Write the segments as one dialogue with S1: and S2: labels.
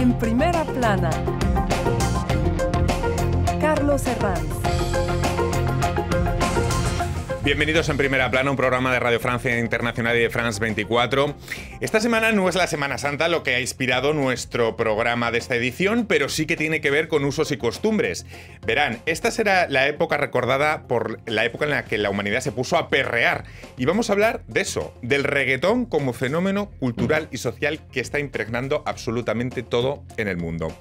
S1: En primera plana, Carlos Herranz.
S2: Bienvenidos en Primera Plana, un programa de Radio Francia Internacional y de France 24. Esta semana no es la Semana Santa lo que ha inspirado nuestro programa de esta edición, pero sí que tiene que ver con usos y costumbres. Verán, esta será la época recordada por la época en la que la humanidad se puso a perrear. Y vamos a hablar de eso, del reggaetón como fenómeno cultural y social que está impregnando absolutamente todo en el mundo.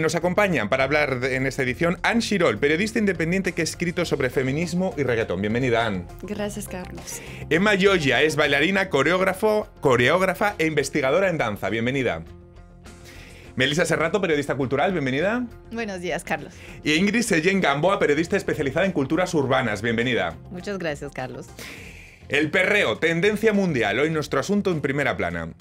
S2: Nos acompañan para hablar en esta edición Anne Chirol, periodista independiente que ha escrito sobre feminismo y reggaetón. Bienvenida, Anne.
S3: Gracias, Carlos.
S2: Emma Gioia es bailarina, coreógrafa e investigadora en danza. Bienvenida. Melissa Serrato, periodista cultural. Bienvenida.
S4: Buenos días, Carlos.
S2: Y Ingrid Sellén Gamboa, periodista especializada en culturas urbanas. Bienvenida.
S4: Muchas gracias, Carlos.
S2: El perreo, tendencia mundial. Hoy nuestro asunto en Primera Plana.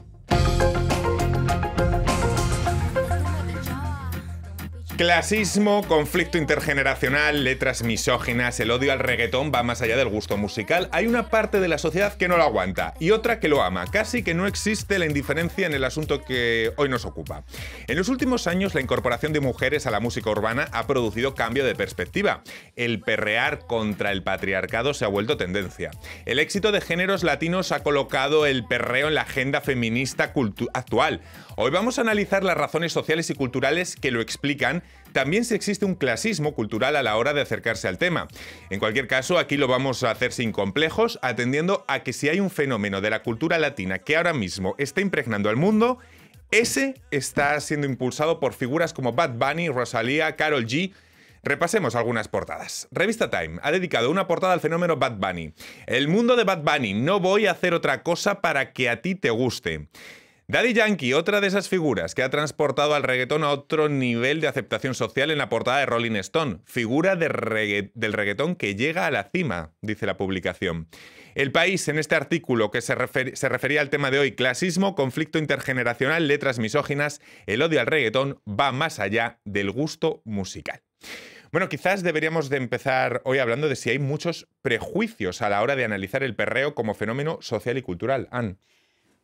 S2: Clasismo, conflicto intergeneracional, letras misóginas, el odio al reggaetón va más allá del gusto musical. Hay una parte de la sociedad que no lo aguanta y otra que lo ama. Casi que no existe la indiferencia en el asunto que hoy nos ocupa. En los últimos años, la incorporación de mujeres a la música urbana ha producido cambio de perspectiva. El perrear contra el patriarcado se ha vuelto tendencia. El éxito de géneros latinos ha colocado el perreo en la agenda feminista actual. Hoy vamos a analizar las razones sociales y culturales que lo explican. También si existe un clasismo cultural a la hora de acercarse al tema. En cualquier caso, aquí lo vamos a hacer sin complejos, atendiendo a que si hay un fenómeno de la cultura latina que ahora mismo está impregnando al mundo, ese está siendo impulsado por figuras como Bad Bunny, Rosalía, Karol G. Repasemos algunas portadas. Revista Time ha dedicado una portada al fenómeno Bad Bunny. El mundo de Bad Bunny, no voy a hacer otra cosa para que a ti te guste. Daddy Yankee, otra de esas figuras que ha transportado al reggaetón a otro nivel de aceptación social en la portada de Rolling Stone. Figura del reggaetón que llega a la cima, dice la publicación. El País, en este artículo que se refería al tema de hoy, clasismo, conflicto intergeneracional, letras misóginas, el odio al reggaetón va más allá del gusto musical. Bueno, quizás deberíamos de empezar hoy hablando de si hay muchos prejuicios a la hora de analizar el perreo como fenómeno social y cultural. Anne.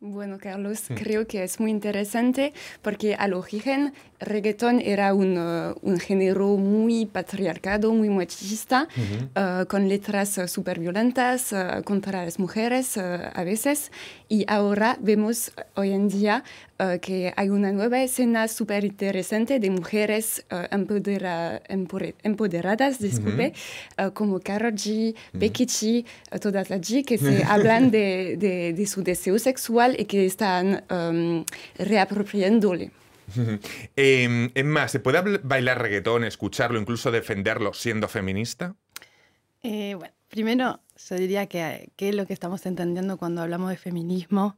S3: Bueno, Carlos, creo que es muy interesante porque al origen reggaetón era un género muy patriarcado, muy machista, con letras súper violentas contra las mujeres a veces. Y ahora vemos hoy en día que hay una nueva escena súper interesante de mujeres empoderadas, como Karol G, Becky G, todas las G, que se hablan de su deseo sexual y que están reapropiándole.
S2: Emma, ¿se puede bailar reggaetón, escucharlo, incluso defenderlo siendo feminista?
S4: Bueno, primero yo diría que es lo que estamos entendiendo cuando hablamos de feminismo.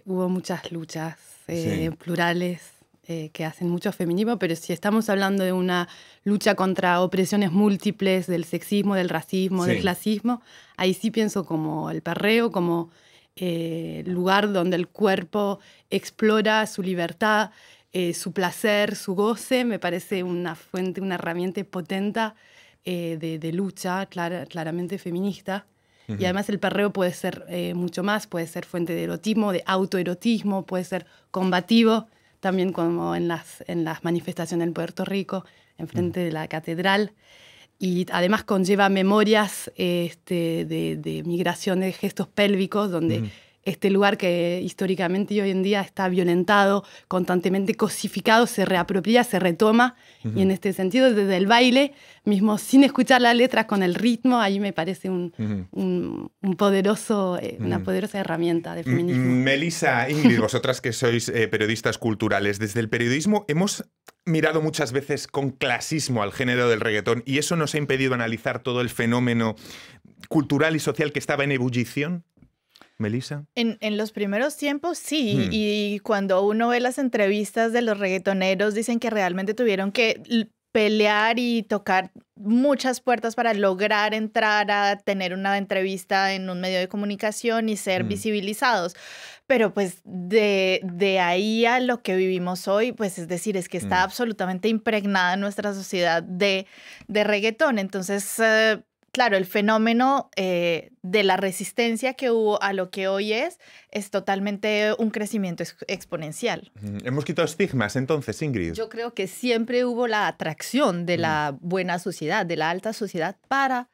S4: Hubo muchas luchas plurales que hacen mucho feminismo, pero si estamos hablando de una lucha contra opresiones múltiples, del sexismo, del racismo, del clasismo, ahí sí pienso como el perreo, como lugar donde el cuerpo explora su libertad, su placer, su goce. Me parece una fuente, una herramienta potente de lucha claramente feminista. Y además el perreo puede ser mucho más, puede ser fuente de erotismo, de autoerotismo, puede ser combativo, también como en las manifestaciones en Puerto Rico, enfrente de la catedral. Y además conlleva memorias de migración de gestos pélvicos, donde este lugar que históricamente y hoy en día está violentado, constantemente cosificado, se reapropia, se retoma. Y en este sentido, desde el baile, mismo sin escuchar las letras, con el ritmo, ahí me parece una poderosa herramienta de feminismo.
S2: Melissa, Ingrid, vosotras que sois periodistas culturales, desde el periodismo hemos mirado muchas veces con clasismo al género del reggaetón y eso nos ha impedido analizar todo el fenómeno cultural y social que estaba en ebullición. ¿Melissa?
S5: En los primeros tiempos sí, y cuando uno ve las entrevistas de los reggaetoneros dicen que realmente tuvieron que pelear y tocar muchas puertas para lograr entrar a tener una entrevista en un medio de comunicación y ser visibilizados. Pero pues de ahí a lo que vivimos hoy, pues es decir, es que está absolutamente impregnada en nuestra sociedad de reggaetón. Entonces claro, el fenómeno de la resistencia que hubo a lo que hoy es totalmente un crecimiento exponencial.
S2: Hemos quitado estigmas entonces, Ingrid.
S4: Yo creo que siempre hubo la atracción de la buena sociedad, de la alta sociedad para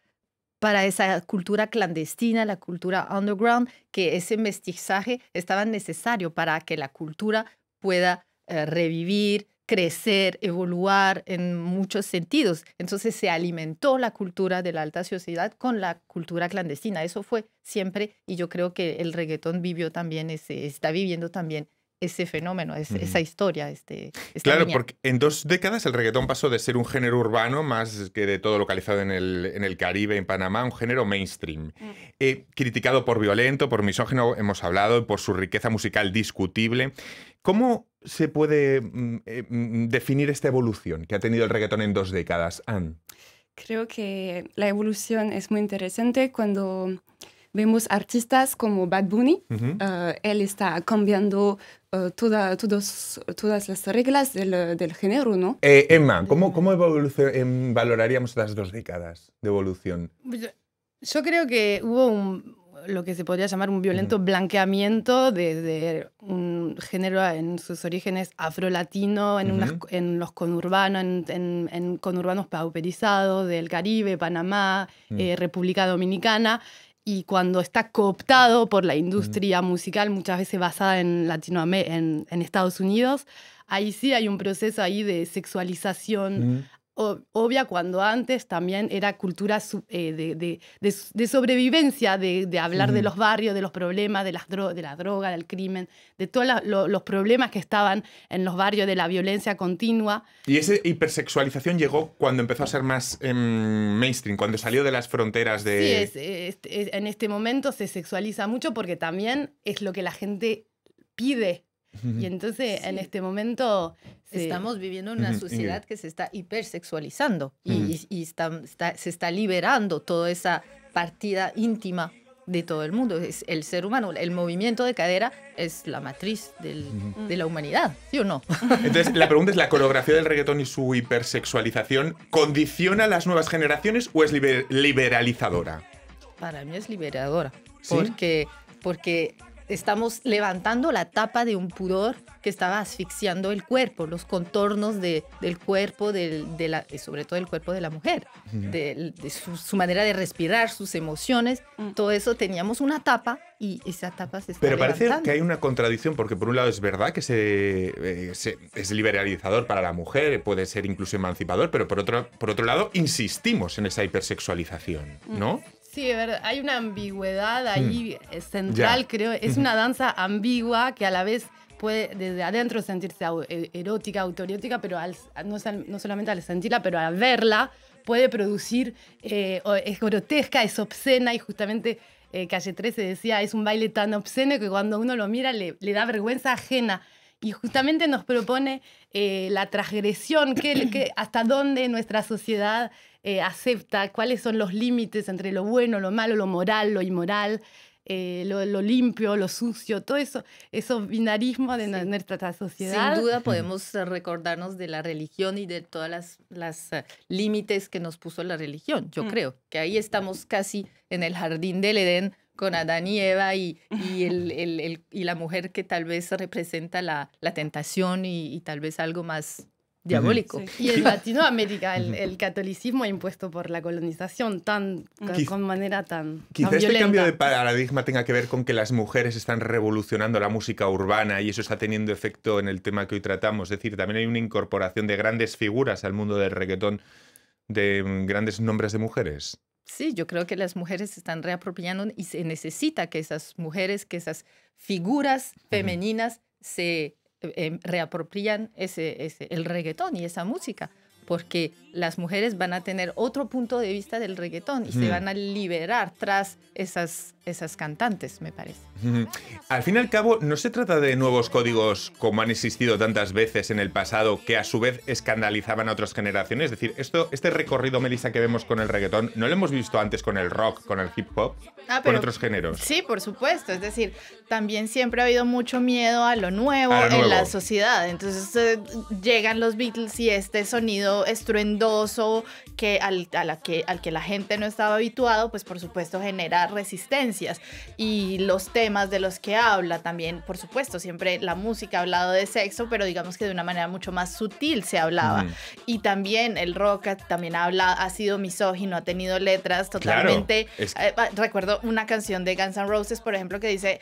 S4: esa cultura clandestina, la cultura underground, que ese mestizaje estaba necesario para que la cultura pueda revivir, crecer, evoluar en muchos sentidos. Entonces se alimentó la cultura de la alta sociedad con la cultura clandestina. Eso fue siempre, y yo creo que el reggaetón está viviendo también ese fenómeno, esa historia. Esta
S2: claro,
S4: línea.
S2: porque en 2 décadas el reggaetón pasó de ser un género urbano, más que de todo localizado en el Caribe, en Panamá, un género mainstream. Criticado por violento, por misógino, hemos hablado, por su riqueza musical discutible. ¿Cómo se puede definir esta evolución que ha tenido el reggaetón en 2 décadas, Anne?
S3: Creo que la evolución es muy interesante cuando vemos artistas como Bad Bunny. Él está cambiando todas las reglas del género, ¿no?
S2: Emma, ¿cómo valoraríamos las 2 décadas de evolución?
S4: Yo creo que hubo lo que se podría llamar un violento blanqueamiento de un género en sus orígenes afrolatino, en los conurbanos, en conurbanos pauperizados del Caribe, Panamá, República Dominicana. Y cuando está cooptado por la industria musical, muchas veces basada en Latinoamérica, en Estados Unidos, ahí sí hay un proceso ahí de sexualización obvia, cuando antes también era cultura de sobrevivencia, de hablar de los barrios, de los problemas, de la droga, del crimen, de todos los problemas que estaban en los barrios, de la violencia continua.
S2: Y esa hipersexualización llegó cuando empezó a ser más mainstream, cuando salió de las fronteras de...
S4: Sí, en este momento se sexualiza mucho porque también es lo que la gente pide. Y entonces, en este momento... Estamos viviendo en una sociedad que se está hipersexualizando y se está liberando toda esa partida íntima de todo el mundo. Es el ser humano, el movimiento de cadera es la matriz de la humanidad, ¿sí o no?
S2: Entonces, la pregunta es, ¿la coreografía del reggaetón y su hipersexualización condiciona a las nuevas generaciones o es liberalizadora?
S4: Para mí es liberadora.
S2: ¿Sí?
S4: Porque estamos levantando la tapa de un pudor que estaba asfixiando el cuerpo, los contornos del cuerpo, sobre todo el cuerpo de la mujer, de su manera de respirar, sus emociones, todo eso teníamos una tapa y esa tapa se está levantando.
S2: Pero parece que hay una contradicción, porque por un lado es verdad que es liberalizador para la mujer, puede ser incluso emancipador, pero por otro lado insistimos en esa hipersexualización, ¿no?
S4: Sí, de verdad, hay una ambigüedad ahí central, creo. Es una danza ambigua que a la vez puede desde adentro sentirse erótica, autoerótica, pero no solamente al sentirla, pero al verla puede producir, es grotesca, es obscena, y justamente Calle 13 decía, es un baile tan obsceno que cuando uno lo mira le da vergüenza ajena. Y justamente nos propone la transgresión, hasta dónde nuestra sociedad acepta, cuáles son los límites entre lo bueno, lo malo, lo moral, lo inmoral, lo limpio, lo sucio, todo eso, esos binarismos de nuestra sociedad.
S6: Sin duda podemos recordarnos de la religión y de todas las límites que nos puso la religión. Yo creo que ahí estamos casi en el jardín del Edén, con Adán y Eva y la mujer que tal vez representa la tentación y tal vez algo más diabólico.
S4: Sí. Y en Latinoamérica el catolicismo impuesto por la colonización con manera tan
S2: Quizá
S4: violenta.
S2: Este cambio de paradigma tenga que ver con que las mujeres están revolucionando la música urbana y eso está teniendo efecto en el tema que hoy tratamos. Es decir, también hay una incorporación de grandes figuras al mundo del reggaetón, de grandes nombres de mujeres.
S6: Sí, yo creo que las mujeres se están reapropiando y se necesita que esas mujeres, que esas figuras femeninas se reapropian el reggaetón y esa música, porque las mujeres van a tener otro punto de vista del reggaetón y se van a liberar tras esas cantantes, me parece.
S2: Al fin y al cabo, no se trata de nuevos códigos como han existido tantas veces en el pasado que a su vez escandalizaban a otras generaciones. Es decir, este recorrido, Melissa, que vemos con el reggaetón, ¿no lo hemos visto antes con el rock, con el hip hop, con otros géneros?
S5: Sí, por supuesto. Es decir, también siempre ha habido mucho miedo a lo nuevo en la sociedad. Entonces llegan los Beatles y este sonido sonido estruendoso al que la gente no estaba habituado, pues por supuesto genera resistencias. Y los temas de los que habla también, por supuesto, siempre la música ha hablado de sexo, pero digamos que de una manera mucho más sutil se hablaba. Y también el rock también ha sido misógino, ha tenido letras totalmente... Claro, recuerdo una canción de Guns N' Roses, por ejemplo, que dice,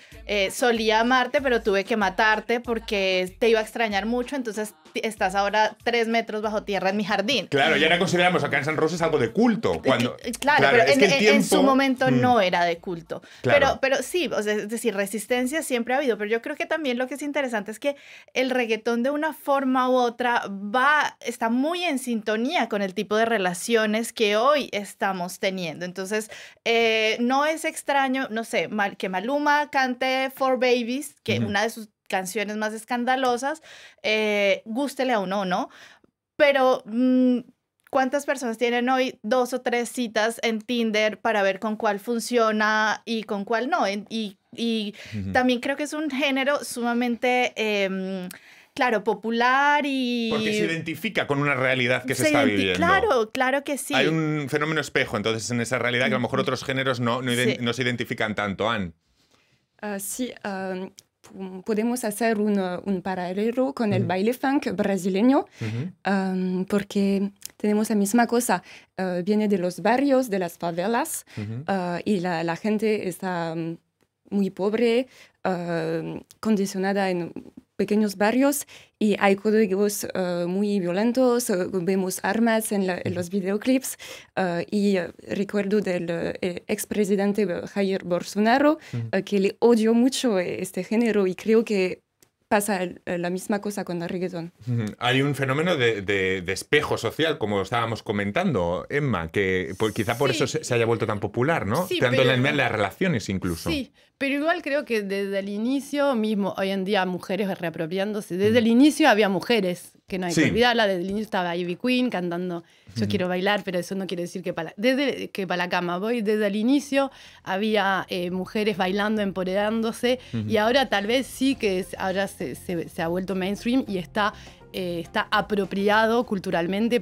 S5: solía amarte, pero tuve que matarte porque te iba a extrañar mucho, entonces estás ahora 3 metros bajo tierra en mi jardín.
S2: Claro, ya ahora consideramos a Guns N' Roses algo de culto. Cuando,
S5: claro, pero
S2: es que el tiempo...
S5: en su momento no era de culto.
S2: Claro.
S5: Pero sí, o sea, es decir, resistencia siempre ha habido, pero yo creo que también lo que es interesante es que el reggaetón de una forma u otra está muy en sintonía con el tipo de relaciones que hoy estamos teniendo. Entonces, no es extraño, no sé, que Maluma cante For Babies, que una de sus canciones más escandalosas, gústele a uno o no, pero ¿cuántas personas tienen hoy 2 o 3 citas en Tinder para ver con cuál funciona y con cuál no? Y también creo que es un género sumamente... claro, popular y...
S2: Porque se identifica con una realidad que se está viviendo.
S5: Claro, claro que sí.
S2: Hay un fenómeno espejo, entonces, en esa realidad que a lo mejor otros géneros no se identifican tanto. Anne.
S3: Sí, podemos hacer un paralelo con el baile funk brasileño, porque tenemos la misma cosa. Viene de los barrios, de las favelas, y la gente está muy pobre, condicionada en pequeños barrios, y hay códigos muy violentos, vemos armas en los videoclips, y recuerdo del expresidente Jair Bolsonaro, que le odió mucho este género, y creo que pasa la misma cosa con el reggaetón.
S2: Hay un fenómeno de espejo social, como estábamos comentando, Emma, que quizá por eso se haya vuelto tan popular, ¿no?
S4: Sí,
S2: tanto en las relaciones incluso.
S4: Sí, pero igual creo que desde el inicio, mismo hoy en día mujeres reapropiándose, desde el inicio había mujeres, que no hay que olvidarla, desde el inicio estaba Ivy Queen cantando Yo quiero bailar, pero eso no quiere decir que para la cama voy. Desde el inicio había mujeres bailando, empoderándose, y ahora tal vez sí que ahora se ha vuelto mainstream y está apropiado culturalmente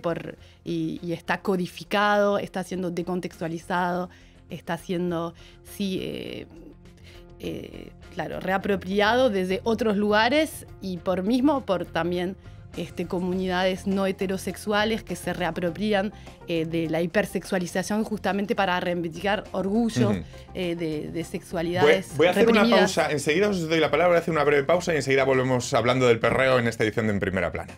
S4: y está codificado, está siendo decontextualizado, está siendo, claro, reapropiado desde otros lugares y por también comunidades no heterosexuales que se reapropian de la hipersexualización justamente para reivindicar orgullo de sexualidades
S2: Voy a hacer
S4: reprimidas.
S2: una pausa. Enseguida os doy la palabra, voy a hacer una breve pausa y enseguida volvemos hablando del perreo en esta edición de En Primera Plana.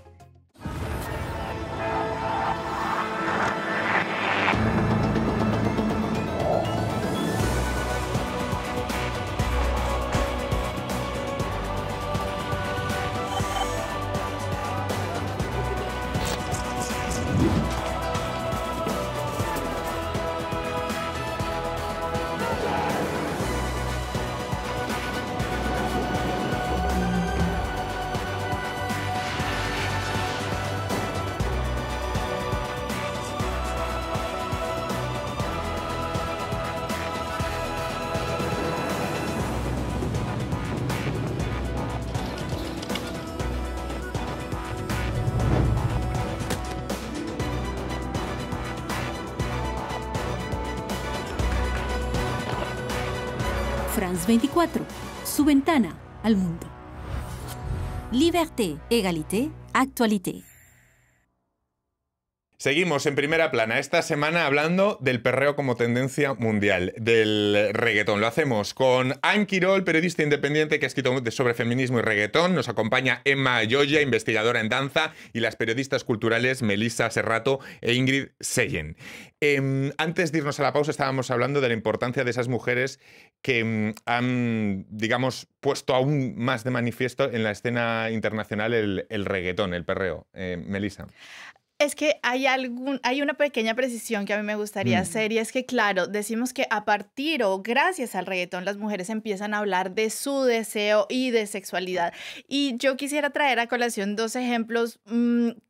S7: France 24, su ventana al mundo. Liberté, égalité, actualité.
S2: Seguimos en Primera Plana esta semana hablando del perreo como tendencia mundial, del reggaetón. Lo hacemos con Anne Quirol, periodista independiente que ha escrito sobre feminismo y reggaetón. Nos acompaña Emma Gioia, investigadora en danza, y las periodistas culturales Melissa Serrato e Ingrid Seyen. Antes de irnos a la pausa estábamos hablando de la importancia de esas mujeres que han, digamos, puesto aún más de manifiesto en la escena internacional el reggaetón, el perreo. Melissa.
S5: Es que hay una pequeña precisión que a mí me gustaría hacer, y es que, claro, decimos que a partir o gracias al reggaetón las mujeres empiezan a hablar de su deseo y de sexualidad. Y yo quisiera traer a colación 2 ejemplos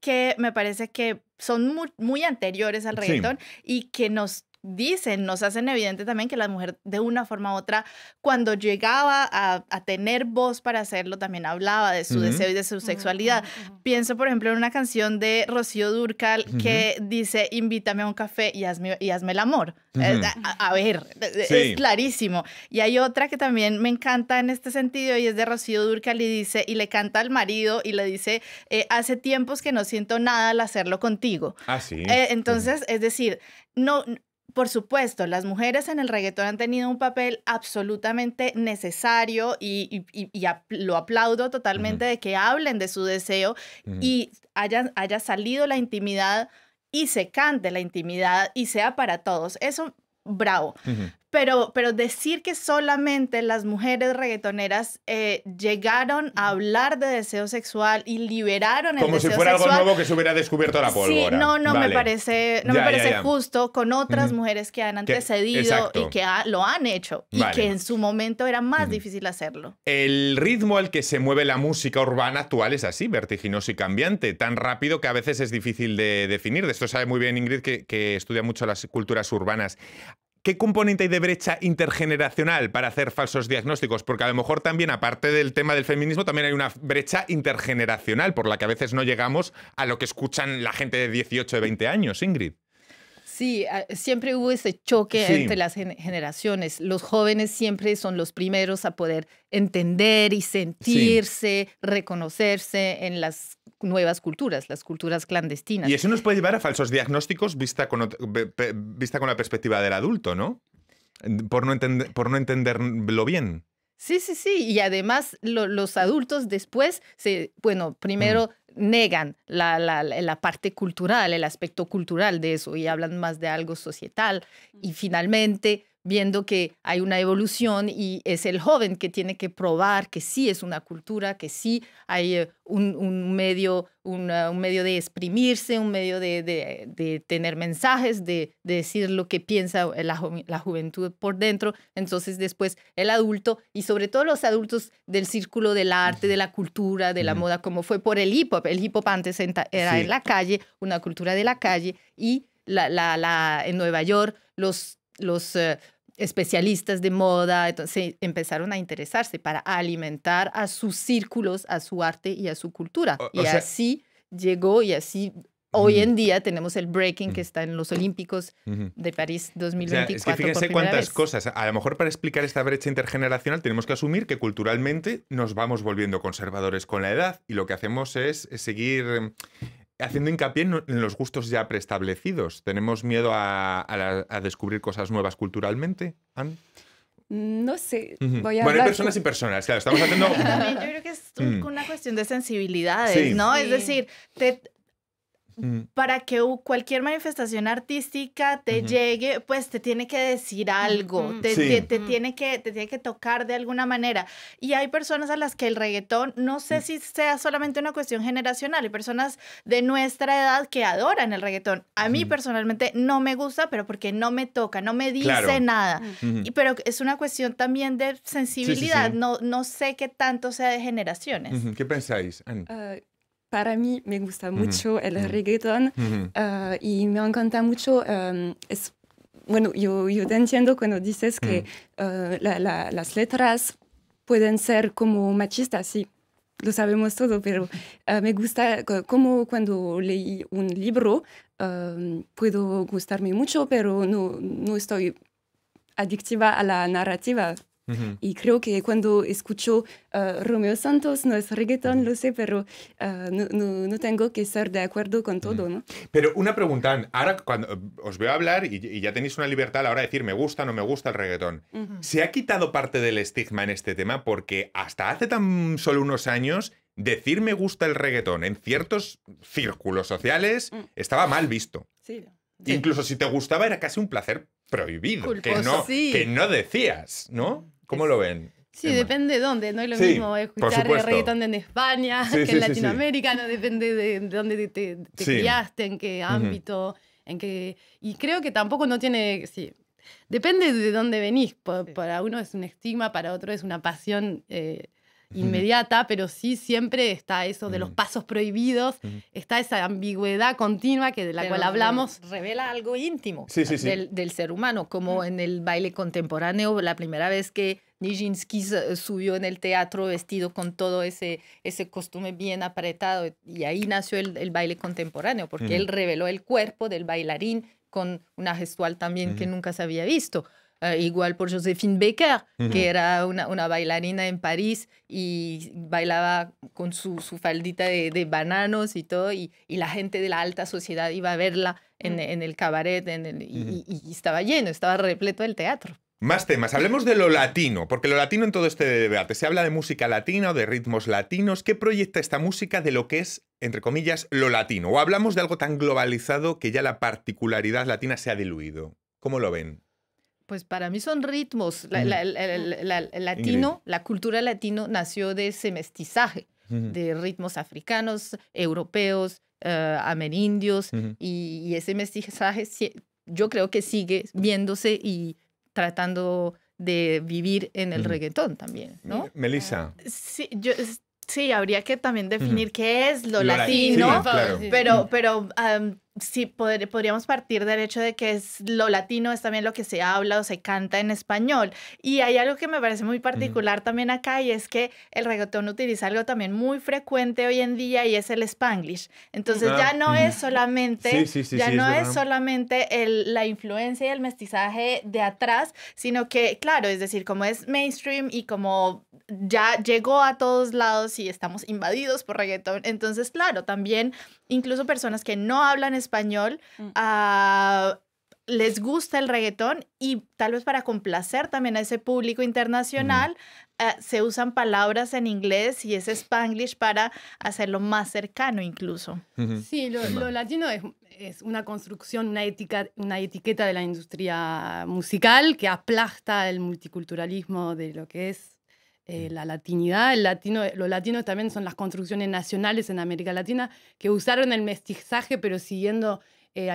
S5: que me parece que son muy, muy anteriores al reggaetón y que nos dicen, nos hacen evidente también que la mujer de una forma u otra, cuando llegaba a tener voz para hacerlo, también hablaba de su deseo y de su sexualidad. Pienso, por ejemplo, en una canción de Rocío Dúrcal que dice, invítame a un café y hazme el amor. A ver, es clarísimo. Y hay otra que también me encanta en este sentido y es de Rocío Dúrcal y dice, y le canta al marido y le dice, hace tiempos que no siento nada al hacerlo contigo.
S2: Ah, sí.
S5: Entonces, es decir, no... Por supuesto, las mujeres en el reggaetón han tenido un papel absolutamente necesario y lo aplaudo totalmente de que hablen de su deseo y haya salido la intimidad y se cante la intimidad y sea para todos. Eso, bravo. Pero decir que solamente las mujeres reggaetoneras llegaron a hablar de deseo sexual y liberaron el deseo sexual.
S2: Como si fuera algo nuevo que se hubiera descubierto la pólvora.
S5: Sí, no
S2: vale.
S5: me parece justo con otras mujeres que han antecedido y que lo han hecho y que en su momento era más difícil hacerlo.
S2: El ritmo al que se mueve la música urbana actual es así, vertiginoso y cambiante, tan rápido que a veces es difícil de definir. De esto sabe muy bien Ingrid, que estudia mucho las culturas urbanas. ¿Qué componente hay de brecha intergeneracional para hacer falsos diagnósticos? Porque a lo mejor también, aparte del tema del feminismo, también hay una brecha intergeneracional por la que a veces no llegamos a lo que escuchan la gente de 18, de 20 años, Ingrid.
S6: Sí, siempre hubo ese choque entre las generaciones. Los jóvenes siempre son los primeros a poder entender y sentirse, reconocerse en las nuevas culturas, las culturas clandestinas.
S2: Y eso nos puede llevar a falsos diagnósticos vista con la perspectiva del adulto, ¿no? Por no entenderlo bien.
S6: Sí. Y además los adultos después, primero negan la parte cultural, el aspecto cultural de eso y hablan más de algo societal. Y finalmente, viendo que hay una evolución y es el joven que tiene que probar que sí es una cultura, que sí hay un medio de exprimirse, un medio de tener mensajes, de decir lo que piensa la juventud por dentro. Entonces después el adulto, y sobre todo los adultos del círculo del arte, de la cultura, de la moda, como fue por el hip hop. El hip hop antes era en la calle, una cultura de la calle, y en Nueva York los especialistas de moda entonces empezaron a interesarse para alimentar a sus círculos, a su arte y a su cultura. Así llegó y así hoy en día tenemos el breaking que está en los Olímpicos de París 2024.
S2: Es que fíjense cuántas cosas. A lo mejor para explicar esta brecha intergeneracional tenemos que asumir que culturalmente nos vamos volviendo conservadores con la edad y lo que hacemos es seguir haciendo hincapié en los gustos ya preestablecidos. ¿Tenemos miedo a descubrir cosas nuevas culturalmente, Anne?
S3: No sé.
S2: Bueno, hay personas y personas. Claro, estamos haciendo...
S5: También yo creo que es una cuestión de sensibilidades, ¿no? Sí. Es decir, para que cualquier manifestación artística te llegue, pues te tiene que decir algo, te tiene que tocar de alguna manera. Y hay personas a las que el reggaetón, no sé si sea solamente una cuestión generacional, hay personas de nuestra edad que adoran el reggaetón. A mí personalmente no me gusta, pero porque no me toca, no me dice nada. Pero es una cuestión también de sensibilidad, no sé qué tanto sea de generaciones.
S2: ¿Qué pensáis, Anne?
S3: Para mí me gusta mucho el reggaetón y me encanta mucho. Bueno, yo te entiendo cuando dices que las letras pueden ser como machistas, sí, lo sabemos todo, pero me gusta como cuando leí un libro, puedo gustarme mucho, pero no estoy adictiva a la narrativa. Y creo que cuando escucho Romeo Santos, no es reggaetón, lo sé, pero no tengo que estar de acuerdo con todo, ¿no?
S2: Pero una pregunta, ahora cuando os veo hablar y ya tenéis una libertad a la hora de decir me gusta o no me gusta el reggaetón, ¿se ha quitado parte del estigma en este tema? Porque hasta hace tan solo unos años decir me gusta el reggaetón en ciertos círculos sociales estaba mal visto.
S3: Sí.
S2: Incluso si te gustaba era casi un placer prohibido,
S6: culposo,
S2: que no decías, ¿no? ¿Cómo lo ven?
S4: Sí, depende de dónde, no es lo mismo escuchar el reggaetón en España que en Latinoamérica, no depende de dónde te criaste, en qué ámbito, y creo que tampoco no tiene, depende de dónde venís, para uno es un estigma, para otro es una pasión inmediata, pero sí siempre está eso de los pasos prohibidos, está esa ambigüedad continua de la cual hablamos.
S6: Revela algo íntimo
S2: Sí.
S6: del ser humano, como en el baile contemporáneo, la primera vez que Nijinsky subió en el teatro vestido con todo ese costume bien apretado, y ahí nació el baile contemporáneo, porque él reveló el cuerpo del bailarín con una gestual también que nunca se había visto. Igual por Josephine Baker, que era una bailarina en París y bailaba con su faldita de bananos y todo, y la gente de la alta sociedad iba a verla en el cabaret y estaba lleno, estaba repleto el teatro.
S2: Más temas. Hablemos de lo latino, porque lo latino en todo este debate. Se habla de música latina o de ritmos latinos. ¿Qué proyecta esta música de lo que es, entre comillas, lo latino? ¿O hablamos de algo tan globalizado que ya la particularidad latina se ha diluido? ¿Cómo lo ven?
S6: Pues para mí son ritmos. El latino, la cultura latino nació de ese mestizaje de ritmos africanos, europeos, amerindios, y ese mestizaje yo creo que sigue viéndose y tratando de vivir en el reggaetón también, ¿no?
S2: Melissa.
S5: Sí, habría que también definir qué es lo latino,
S2: sí, claro.
S5: pero sí podríamos partir del hecho de que lo latino es también lo que se habla o se canta en español. Y hay algo que me parece muy particular también acá, y es que el reggaetón utiliza algo también muy frecuente hoy en día, y es el Spanglish. Entonces ya no es solamente, solamente la influencia y el mestizaje de atrás, sino que, claro, es decir, como es mainstream y como ya llegó a todos lados y estamos invadidos por reggaetón, entonces, claro, también incluso personas que no hablan español les gusta el reggaetón, y tal vez para complacer también a ese público internacional se usan palabras en inglés y ese Spanglish para hacerlo más cercano incluso.
S4: Sí, lo latino es una construcción, una etiqueta de la industria musical que aplasta el multiculturalismo de lo que es la latinidad. Lo latino también son las construcciones nacionales en América Latina que usaron el mestizaje, pero siguiendo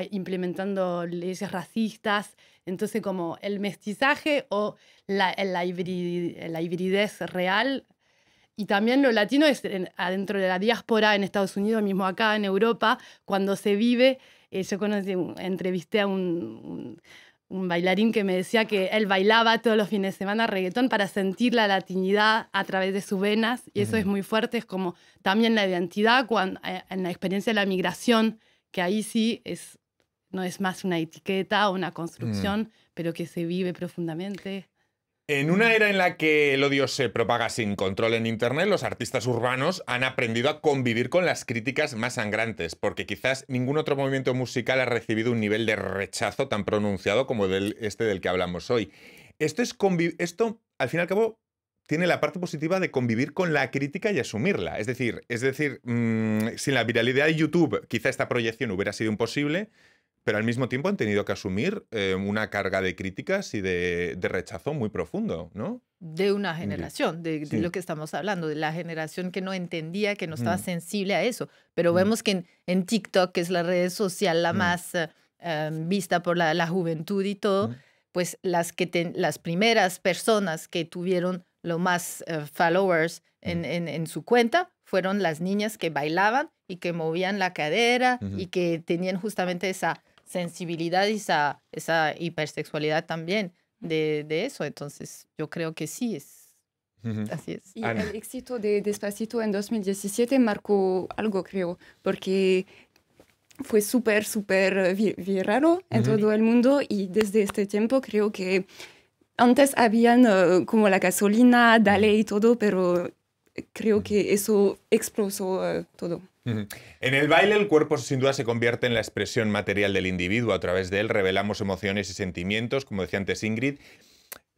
S4: implementando leyes racistas. Entonces, como el mestizaje o la hibridez real. Y también lo latino es adentro de la diáspora en Estados Unidos, mismo acá en Europa, cuando se vive. Yo entrevisté a un bailarín que me decía que él bailaba todos los fines de semana reggaetón para sentir la latinidad a través de sus venas, y eso es muy fuerte. Es como también la identidad en la experiencia de la migración, que ahí sí no es más una etiqueta o una construcción, pero que se vive profundamente.
S2: En una era en la que el odio se propaga sin control en Internet, los artistas urbanos han aprendido a convivir con las críticas más sangrantes, porque quizás ningún otro movimiento musical ha recibido un nivel de rechazo tan pronunciado como del que hablamos hoy. Esto, al fin y al cabo, tiene la parte positiva de convivir con la crítica y asumirla. Es decir, sin la viralidad de YouTube, quizá esta proyección hubiera sido imposible, pero al mismo tiempo han tenido que asumir una carga de críticas y de rechazo muy profundo, ¿no?
S6: De una generación, de lo que estamos hablando, de la generación que no entendía, que no estaba sensible a eso. Pero vemos que en TikTok, que es la red social la más vista por la juventud y todo, pues las primeras personas que tuvieron lo más followers en su cuenta fueron las niñas que bailaban y que movían la cadera y que tenían justamente esa sensibilidad y esa hipersexualidad también de eso. Entonces, yo creo que sí así es.
S3: Y el éxito de Despacito en 2017 marcó algo, creo, porque fue súper viral en todo el mundo, y desde este tiempo creo que antes habían como la gasolina, Dale y todo, pero creo que eso explotó todo.
S2: En el baile, el cuerpo sin duda se convierte en la expresión material del individuo. A través de él revelamos emociones y sentimientos, como decía antes Ingrid,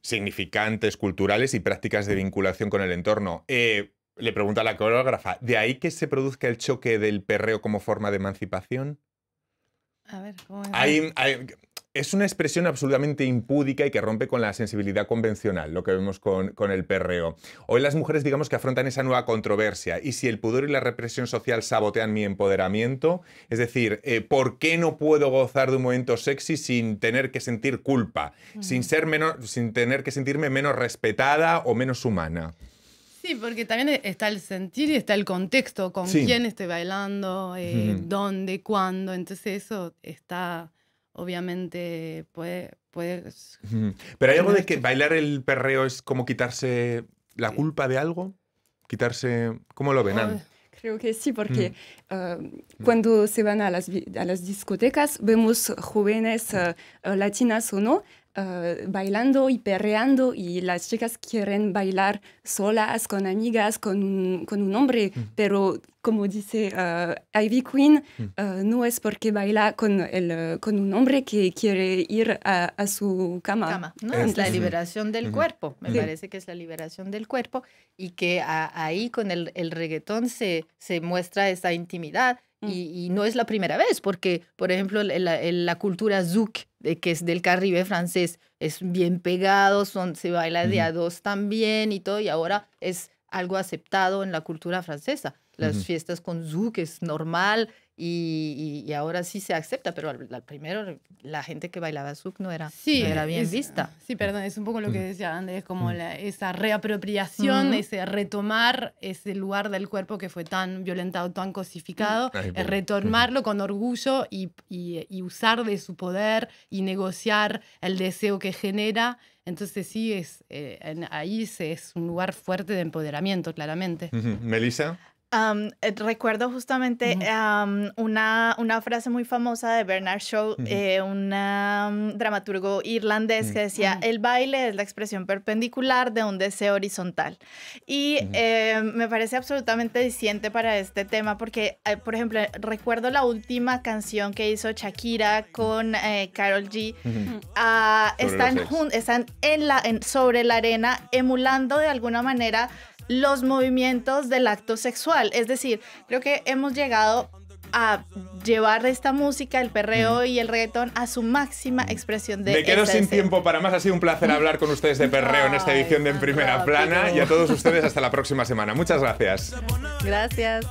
S2: significantes, culturales y prácticas de vinculación con el entorno. Le pregunta a la coreógrafa, ¿de ahí que se produzca el choque del perreo como forma de emancipación?
S4: A ver, ¿cómo es?
S2: Es una expresión absolutamente impúdica y que rompe con la sensibilidad convencional, lo que vemos con el perreo. Hoy las mujeres, digamos, que afrontan esa nueva controversia. Y si el pudor y la represión social sabotean mi empoderamiento, es decir, ¿por qué no puedo gozar de un momento sexy sin tener que sentir culpa, sin tener que sentirme menos respetada o menos humana?
S4: Sí, porque también está el sentir y está el contexto, con quién estoy bailando, dónde, cuándo. Entonces eso está, obviamente, puedes...
S2: Pero hay algo de que bailar el perreo es como quitarse la culpa de algo. Quitarse... ¿Cómo lo ven, Anne?
S3: Creo que sí, porque cuando se van a las discotecas vemos jóvenes latinas o no, bailando y perreando, y las chicas quieren bailar solas, con amigas, con un hombre, pero como dice Ivy Queen, no es porque baila con un hombre que quiere ir a su cama.
S6: ¿No? Es la liberación del cuerpo, me parece que es la liberación del cuerpo, y que ahí con el reggaetón se muestra esa intimidad. Y no es la primera vez, porque, por ejemplo, la cultura zouk, que es del Caribe francés, es bien pegado, se baila de a dos también y todo, y ahora es algo aceptado en la cultura francesa. Las fiestas con zouk es normal y ahora sí se acepta, pero al primero la gente que bailaba zouk no era bien vista.
S4: Sí, perdón, es un poco lo que decía Andrés, como esa reapropiación, ese retomar ese lugar del cuerpo que fue tan violentado, tan cosificado, retomarlo con orgullo y usar de su poder y negociar el deseo que genera. Entonces sí, ahí es un lugar fuerte de empoderamiento, claramente.
S2: ¿Melissa?
S5: Recuerdo justamente una frase muy famosa de Bernard Shaw, un dramaturgo irlandés, que decía: el baile es la expresión perpendicular de un deseo horizontal. Y me parece absolutamente diciente para este tema porque, por ejemplo, recuerdo la última canción que hizo Shakira con Karol G. Están sobre la arena, emulando de alguna manera los movimientos del acto sexual. Es decir, creo que hemos llegado a llevar esta música, el perreo y el reggaetón a su máxima expresión de...
S2: Me quedo sin tiempo para más. Ha sido un placer hablar con ustedes de perreo en esta edición de En Primera Plana, y a todos ustedes hasta la próxima semana. Muchas gracias.
S6: Gracias.